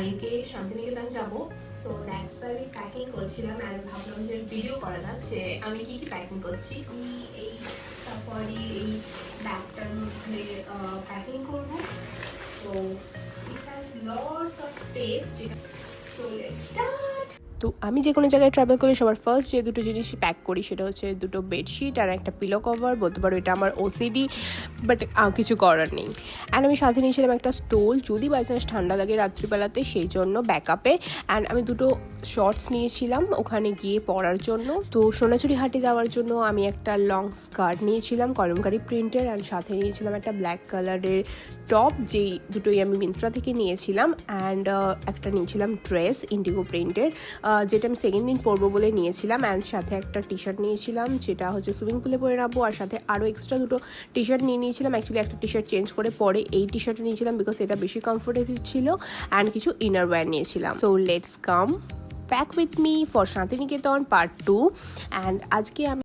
কালকে শান্তিনিকেতন যাবো। So that's why আমি প্যাকিং করছিলাম অ্যান্ড ভাবলাম যে ভিডিও করা যাক যে আমি কি কি প্যাকিং করছি। আমি এই সাফারি এই ব্যাগটার মধ্যে প্যাকিং করবো। তো it has lots of speech. So let's start. তো আমি যে কোনো জায়গায় ট্রাভেল করি সবার ফার্স্ট যে দুটো জিনিস প্যাক করি সেটা হচ্ছে দুটো বেডশিট আর একটা পিলো কভার। বলতে পারো এটা আমার ওসিডি, বাট কিছু করার নেই। অ্যান্ড আমি সাথে নিয়েছিলাম একটা স্টোল, যদি বাই চান্স ঠান্ডা লাগে রাত্রিবেলাতে সেই জন্য ব্যাকআপে। অ্যান্ড আমি দুটো শর্টস নিয়েছিলাম ওখানে গিয়ে পরার জন্য। তো সোনাঝুরি হাটে যাওয়ার জন্য আমি একটা লং স্কার্ট নিয়েছিলাম কলমকারি প্রিন্টের, অ্যান্ড সাথে নিয়েছিলাম একটা ব্ল্যাক কালারের টপ, যেই দুটোই আমি মিন্ত্রা থেকে নিয়েছিলাম। অ্যান্ড একটা নিয়েছিলাম ড্রেস ইন্ডিগো প্রিন্টের, যেটা আমি সেকেন্ড দিন পরবো বলে নিয়েছিলাম। অ্যান্ড সাথে একটা টি শার্ট নিয়েছিলাম যেটা হচ্ছে সুইমিং পুলে পরে রাখবো, আর সাথে আরও এক্সট্রা দুটো টি শার্ট নিয়েছিলাম। অ্যাকচুয়ালি একটা টি শার্ট চেঞ্জ করে পরে এই টি শার্টটা নিয়েছিলাম বিকজ এটা বেশি কমফোর্টেবল ছিল। অ্যান্ড কিছু ইনার ওয়্যার নিয়েছিলাম। So let's come back with me for Shantiniketan part 2। And আজকে আমি